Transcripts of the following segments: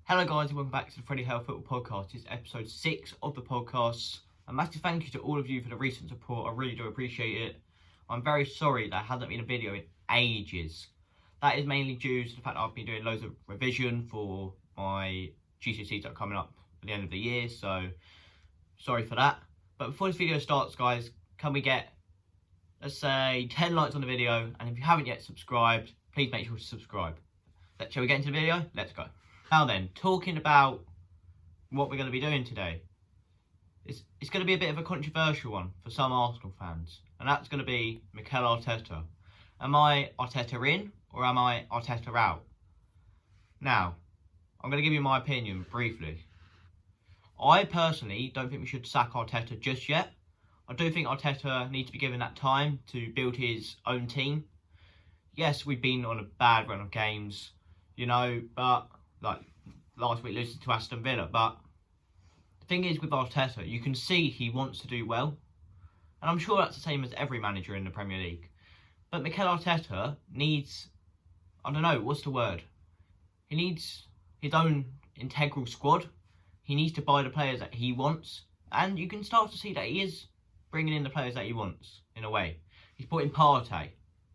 Hello guys and welcome back to the Freddie Hale Football Podcast. It's episode 6 of the podcast. A massive thank you to all of you for the recent support. I really do appreciate it. I'm very sorry there hasn't been a video in ages. That is mainly due to the fact that I've been doing loads of revision for my GCSEs that are coming up at the end of the year, so sorry for that. But before this video starts, guys, can we get, let's say, 10 likes on the video, and if you haven't yet subscribed, please make sure to subscribe. Shall we get into the video? Let's go. Now then, talking about what we're going to be doing today. It's going to be a bit of a controversial one for some Arsenal fans, and that's going to be Mikel Arteta. Am I Arteta in or am I Arteta out? Now, I'm going to give you my opinion briefly. I personally don't think we should sack Arteta just yet. I do think Arteta needs to be given that time to build his own team. Yes, we've been on a bad run of games, but like last week losing to Aston Villa. But the thing is with Arteta, you can see he wants to do well. And I'm sure that's the same as every manager in the Premier League. But Mikel Arteta needs, I don't know, what's the word? He needs his own integral squad. He needs to buy the players that he wants. And you can start to see that he is bringing in the players that he wants, in a way. He's brought in Partey,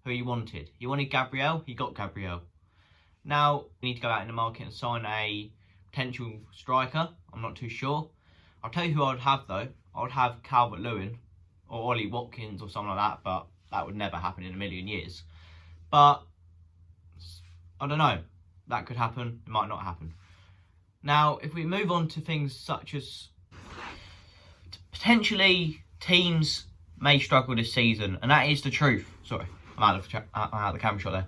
who he wanted. He wanted Gabriel, he got Gabriel. Now, we need to go out in the market and sign a potential striker. I'm not too sure. I'll tell you who I would have, though. I would have Calvert-Lewin or Ollie Watkins or something like that, but that would never happen in a million years. But, I don't know. That could happen. It might not happen. Now, if we move on to things such as potentially teams may struggle this season, and that is the truth. Sorry, I'm out of the camera shot there.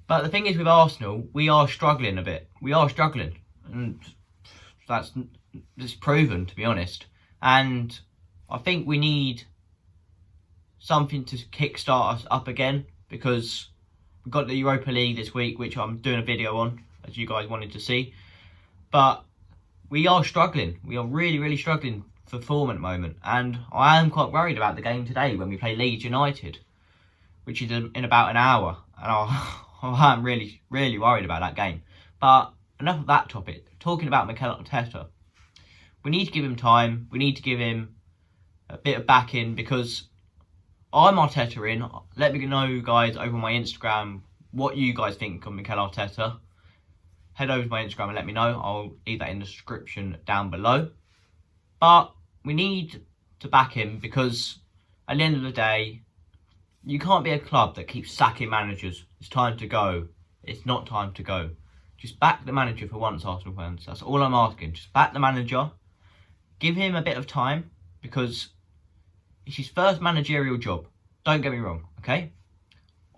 But the thing is with Arsenal, we are struggling a bit. We are struggling. And that's proven, to be honest. And I think we need something to kickstart us up again, because we've got the Europa League this week, which I'm doing a video on, as you guys wanted to see. But we are struggling. We are really, really struggling for form at the moment. And I am quite worried about the game today when we play Leeds United, which is in about an hour. And I'm really, really worried about that game. But enough of that topic. Talking about Mikel Arteta, we need to give him time. We need to give him a bit of backing, because I'm Arteta in. Let me know, guys, over my Instagram what you guys think of Mikel Arteta. Head over to my Instagram and let me know. I'll leave that in the description down below. But we need to back him, because at the end of the day, you can't be a club that keeps sacking managers. It's time to go. It's not time to go. Just back the manager for once, Arsenal fans. That's all I'm asking. Just back the manager. Give him a bit of time, because it's his first managerial job. Don't get me wrong, okay?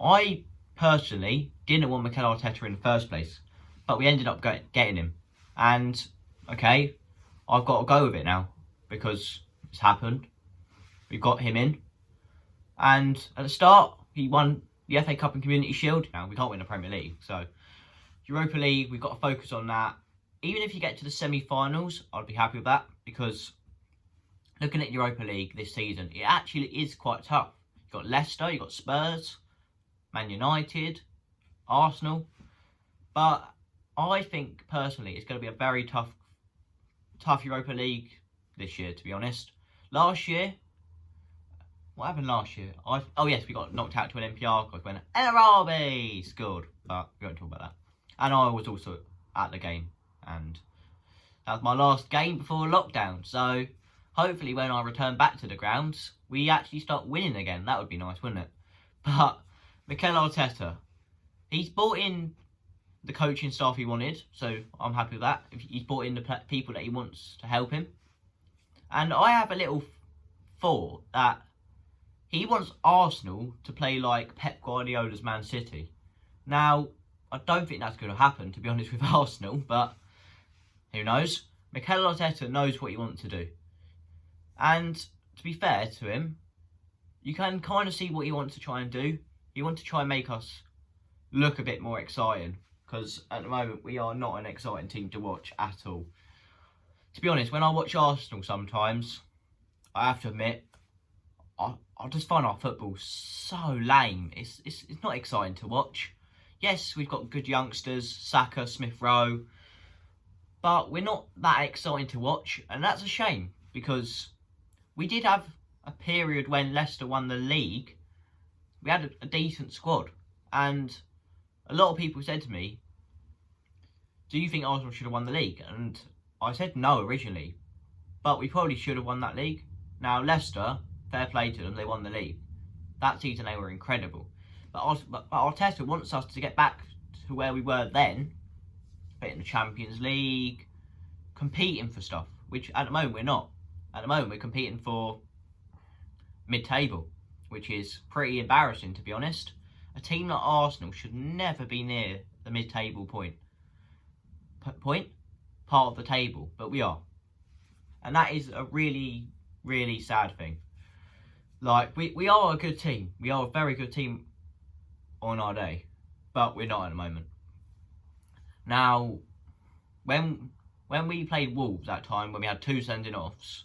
I personally didn't want Mikel Arteta in the first place, but we ended up getting him. And, okay, I've got to go with it now, because it's happened. We've got him in. And at the start, he won the FA Cup and Community Shield. Now, we can't win the Premier League, so Europa League, we've got to focus on that. Even if you get to the semi-finals, I'd be happy with that, because looking at Europa League this season, it actually is quite tough. You've got Leicester, you've got Spurs, Man United, Arsenal. But I think, personally, it's going to be a very tough Europa League this year, to be honest. Last year, what happened last year? Oh yes, we got knocked out to an NPR because when Arabi scored, but we won't talk about that. And I was also at the game, and that was my last game before lockdown. So hopefully when I return back to the grounds, we actually start winning again. That would be nice, wouldn't it? But Mikel Arteta, he's brought in the coaching staff he wanted, so I'm happy with that. He's brought in the people that he wants to help him. And I have a little thought that he wants Arsenal to play like Pep Guardiola's Man City. Now, I don't think that's going to happen, to be honest, with Arsenal, but who knows? Mikel Arteta knows what he wants to do. And to be fair to him, you can kind of see what he wants to try and do. He wants to try and make us look a bit more exciting, because at the moment we are not an exciting team to watch at all. To be honest, when I watch Arsenal sometimes, I have to admit, I just find our football so lame. It's not exciting to watch. Yes, we've got good youngsters, Saka, Smith Rowe, but we're not that exciting to watch, and that's a shame because we did have a period when Leicester won the league. We had a decent squad, and a lot of people said to me, do you think Arsenal should have won the league? And I said no originally, but we probably should have won that league. Now Leicester, fair play to them, they won the league. That season they were incredible. But Arteta wants us to get back to where we were then, in the Champions League, competing for stuff, which at the moment we're not. At the moment we're competing for mid-table, which is pretty embarrassing, to be honest. A team like Arsenal should never be near the mid-table part of the table, but we are. And that is a really, really sad thing. Like, we are a good team. We are a very good team on our day, but we're not at the moment. Now, when we played Wolves that time, when we had 2 sending-offs,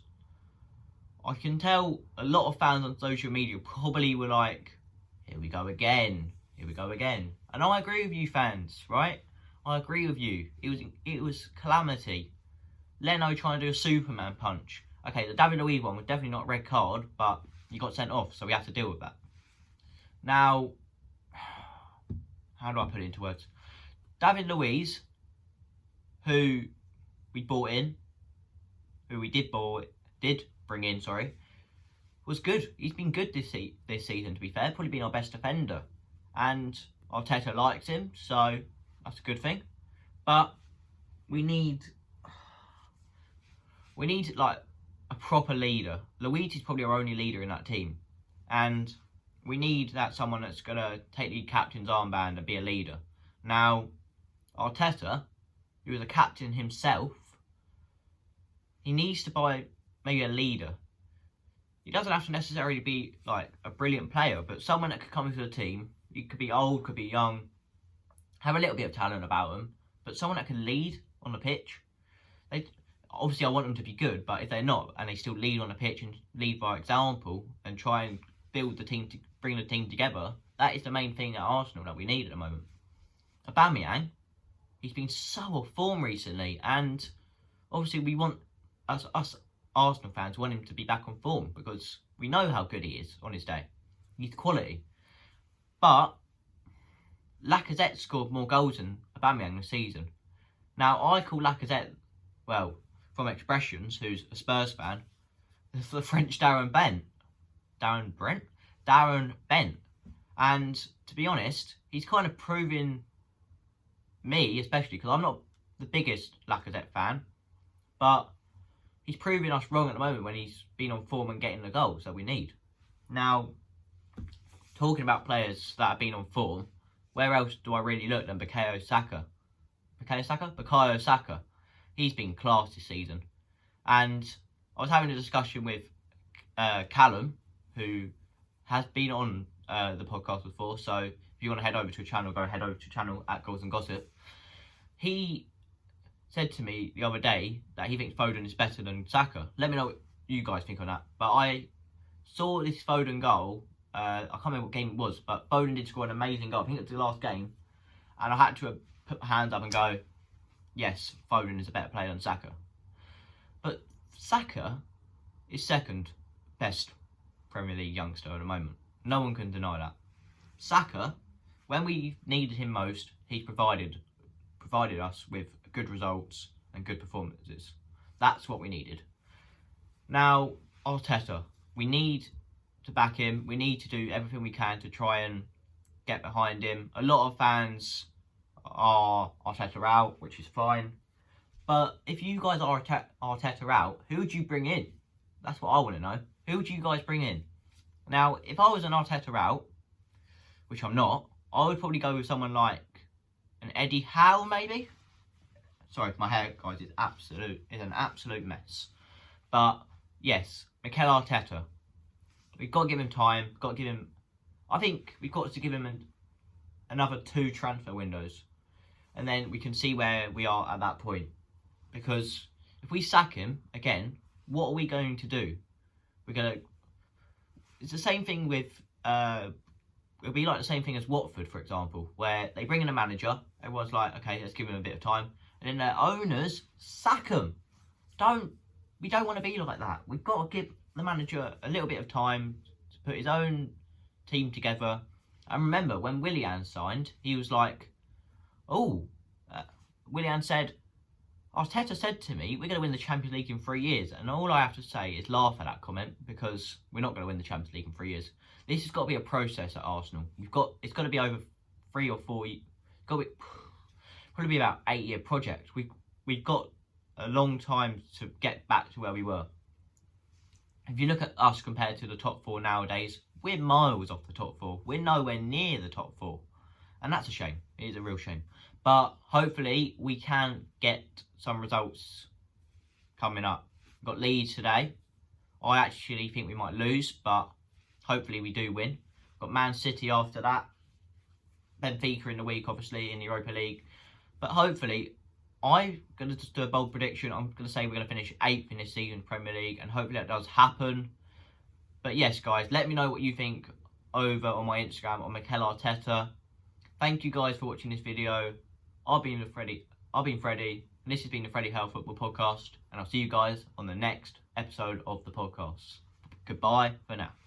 I can tell a lot of fans on social media probably were like, here we go again, here we go again. And I agree with you fans, right? I agree with you. It was calamity. Leno trying to do a Superman punch. Okay, the David Luiz one was definitely not a red card, but he got sent off, so we have to deal with that. Now, how do I put it into words? David Luiz, who we brought in, who we did bring in, was good. He's been good this season, to be fair. Probably been our best defender. And Arteta likes him, so that's a good thing. But we need like a proper leader. Luiz is probably our only leader in that team. And we need someone that's going to take the captain's armband and be a leader. Now, Arteta, who is a captain himself, he needs to buy maybe a leader. He doesn't have to necessarily be like a brilliant player, but someone that could come into the team. He could be old, could be young, have a little bit of talent about them, but someone that can lead on the pitch. Obviously I want them to be good, but if they're not and they still lead on the pitch and lead by example and try and build the team to bring the team together, that is the main thing at Arsenal that we need at the moment. Aubameyang, he's been so off form recently, and obviously we want us Arsenal fans want him to be back on form because we know how good he is on his day. He's quality. But Lacazette scored more goals than Aubameyang this season. Now, I call Lacazette, well, from Expressions, who's a Spurs fan, the French Darren Bent. And to be honest, he's kind of proving me, especially because I'm not the biggest Lacazette fan, but he's proving us wrong at the moment when he's been on form and getting the goals that we need. Now, talking about players that have been on form, where else do I really look than Bukayo Saka? Bukayo Saka. He's been class this season. And I was having a discussion with Callum, who has been on the podcast before, so if you want to head over to a channel, go head over to a channel at Goals and Gossip. He said to me the other day that he thinks Foden is better than Saka. Let me know what you guys think on that. But I saw this Foden goal. I can't remember what game it was, but Foden did score an amazing goal. I think it was the last game. And I had to put my hands up and go, yes, Foden is a better player than Saka. But Saka is second best Premier League youngster at the moment. No one can deny that. Saka, when we needed him most, he's provided us with good results and good performances. That's what we needed. Now, Arteta, we need to back him. We need to do everything we can to try and get behind him. A lot of fans are Arteta out, which is fine. But if you guys are Arteta out, who would you bring in? That's what I want to know. Who would you guys bring in? Now, if I was an Arteta out, which I'm not, I would probably go with someone like an Eddie Howe, maybe. Sorry for my hair, guys. It's an absolute mess. But yes, Mikel Arteta. We've got to give him time. I think we've got to give him another 2 transfer windows, and then we can see where we are at that point. Because if we sack him again, what are we going to do? It's the same thing with. It'll be like the same thing as Watford, for example, where they bring in a manager. Everyone's like, okay, let's give him a bit of time. and then their owners sack them. We don't want to be like that. We've got to give the manager a little bit of time to put his own team together. And remember, when Willian signed, he was like, Willian said, Arteta said to me, we're going to win the Champions League in 3 years. And all I have to say is laugh at that comment, because we're not going to win the Champions League in 3 years. This has got to be a process at Arsenal. It's got to be over 3 or 4 years. It's got to be probably be about 8-year project. We've got a long time to get back to where we were. If you look at us compared to the top 4 nowadays, we're miles off the top 4. We're nowhere near the top 4. And that's a shame. It is a real shame. But hopefully we can get some results coming up. We've got Leeds today. I actually think we might lose, but hopefully we do win. We've got Man City after that. Benfica in the week, obviously, in the Europa League. But hopefully, I'm going to just do a bold prediction. I'm going to say we're going to finish 8th in this season Premier League, and hopefully that does happen. But yes, guys, let me know what you think over on my Instagram on Mikel Arteta. Thank you guys for watching this video. I've been Freddie, and this has been the Freddie Hale Football Podcast, and I'll see you guys on the next episode of the podcast. Goodbye for now.